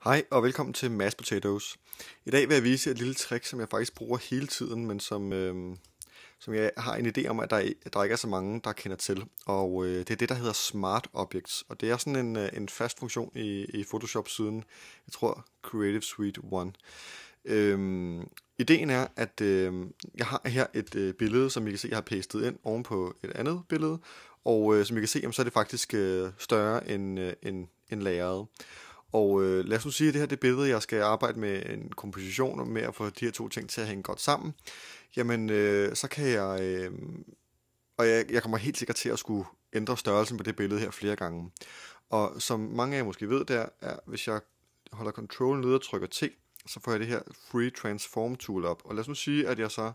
Hej og velkommen til Mashed Potatoes. I dag vil jeg vise et lille trick, som jeg faktisk bruger hele tiden, men som jeg har en idé om, at der ikke er så mange, der kender til. Og det er det, der hedder Smart Objects. Og det er sådan en fast funktion i Photoshop siden, jeg tror, Creative Suite 1. Ideen er, at jeg har her et billede, som I kan se, jeg har pastet ind oven på et andet billede. Og som I kan se, så er det faktisk større end lageret. Og lad os nu sige, at det her det billede, jeg skal arbejde med en komposition og med at få de her to ting til at hænge godt sammen. Jamen, så kan jeg... og jeg kommer helt sikkert til at skulle ændre størrelsen på det billede her flere gange. Og som mange af jer måske ved, det er, hvis jeg holder Ctrl nede og trykker T, så får jeg det her Free Transform Tool op. Og lad os nu sige, at jeg så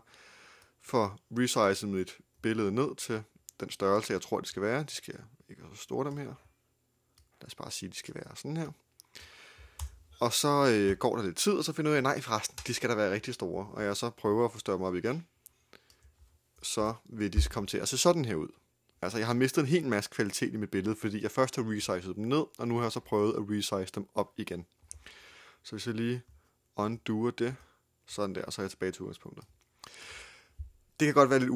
får resizet mit billede ned til den størrelse, jeg tror, det skal være. De skal ikke være så store, dem her. Lad os bare sige, at de skal være sådan her. Og så går der lidt tid, og så finder jeg ud af, nej forresten, de skal da være rigtig store. Og jeg så prøver at forstørre dem op igen, så vil de komme til at se sådan her ud. Altså jeg har mistet en hel masse kvalitet i mit billede, fordi jeg først har resized dem ned, og nu har jeg så prøvet at resize dem op igen. Så hvis jeg lige undoer det, sådan der, og så er jeg tilbage til udgangspunktet. Det kan godt være lidt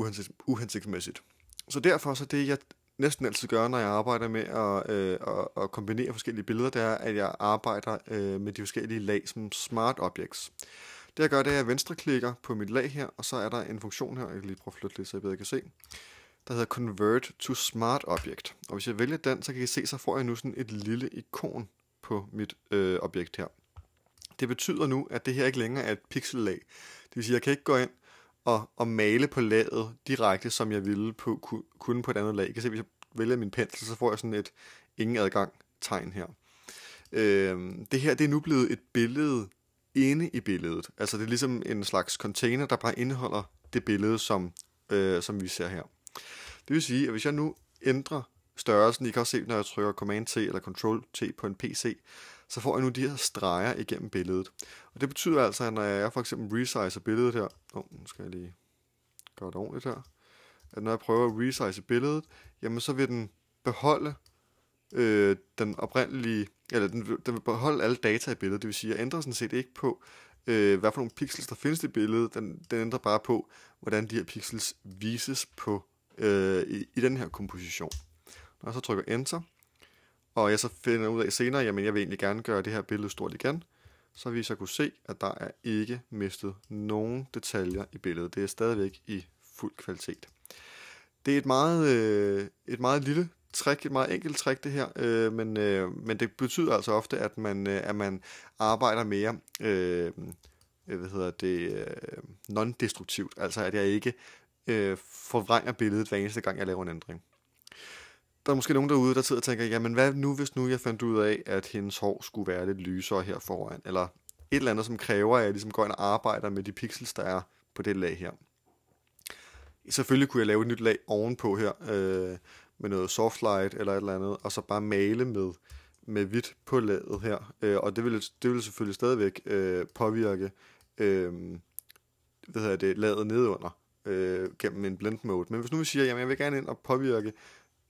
uhensigtsmæssigt. Så derfor så det jeg næsten altid gør, når jeg arbejder med at kombinere forskellige billeder, det er, at jeg arbejder med de forskellige lag som Smart Objects. Det jeg gør, det er, at jeg venstreklikker på mit lag her, og så er der en funktion her, jeg kan lige prøve at flytte lidt, så jeg bedre kan se, der hedder Convert to Smart Object. Og hvis jeg vælger den, så kan I se, så får jeg nu sådan et lille ikon på mit objekt her. Det betyder nu, at det her ikke længere er et pixellag. Det vil sige, at jeg kan ikke gå ind og male på laget direkte, som jeg ville kunne på et andet lag. Jeg kan se, hvis jeg vælger min pensel, så får jeg sådan et ingen adgang tegn her. Det her det er nu blevet et billede inde i billedet. Altså det er ligesom en slags container, der bare indeholder det billede, som vi ser her. Det vil sige, at hvis jeg nu ændrer størrelsen, I kan også se, når jeg trykker Command-T eller Control-T på en PC, så får jeg nu de her streger igennem billedet. Og det betyder altså, at når jeg for eksempel resizer billedet her, nu skal jeg lige gøre det ordentligt her, at når jeg prøver at resize billedet, jamen så vil den beholde den oprindelige, eller den vil beholde alle data i billedet. Det vil sige, at jeg ændrer sådan set ikke på, hvad for nogle pixels der findes i billedet. Den ændrer bare på, hvordan de her pixels vises på i den her komposition. Når jeg så trykker Enter, og jeg så finder ud af senere, jamen jeg vil egentlig gerne gøre det her billede stort igen, så vil I så kunne se, at der er ikke mistet nogen detaljer i billedet. Det er stadigvæk i fuld kvalitet. Det er et meget lille trick, et meget enkelt trick det her, men det betyder altså ofte, at man arbejder mere non-destruktivt, altså at jeg ikke forvrænger billedet hver eneste gang, jeg laver en ændring. Der er måske nogen derude, der sidder og tænker, jamen hvad nu, hvis nu jeg fandt ud af, at hendes hår skulle være lidt lysere her foran, eller et eller andet, som kræver, at jeg ligesom går ind og arbejder med de pixels, der er på det lag her. Selvfølgelig kunne jeg lave et nyt lag ovenpå her, med noget softlight eller et eller andet, og så bare male med hvidt på laget her, og det vil selvfølgelig stadigvæk påvirke laget nedunder gennem en blend mode. Men hvis nu vi siger, jamen jeg vil gerne ind og påvirke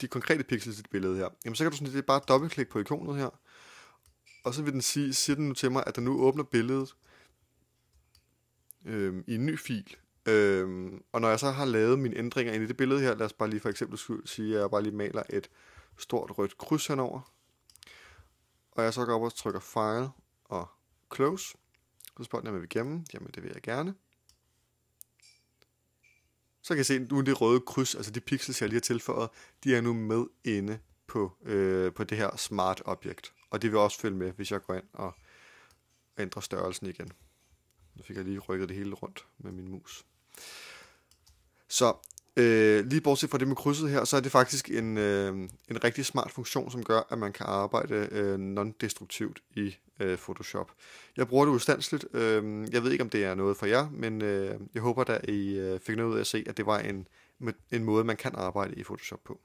de konkrete pixels i det billede her, jamen så kan du sådan lidt bare dobbeltklikke på ikonet her, og så vil den siger den nu til mig, at den nu åbner billedet i en ny fil. Og når jeg så har lavet mine ændringer ind i det billede her, lad os bare lige for eksempel sige, at jeg bare lige maler et stort rødt kryds henover, og jeg så går op og trykker File og Close, så spørger den, om jeg vil gemme, jamen det vil jeg gerne. Så kan jeg se, at nu det røde kryds, altså de pixels, jeg lige har tilføjet, de er nu med inde på det her Smart Object. Og det vil også følge med, hvis jeg går ind og ændrer størrelsen igen. Nu fik jeg lige rykket det hele rundt med min mus. Så lige bortset fra det med krydset her, så er det faktisk en rigtig smart funktion, som gør, at man kan arbejde non-destruktivt i Photoshop. Jeg bruger det ustandsligt. Jeg ved ikke, om det er noget for jer, men jeg håber, at I fik noget ud af at se, at det var en måde, man kan arbejde i Photoshop på.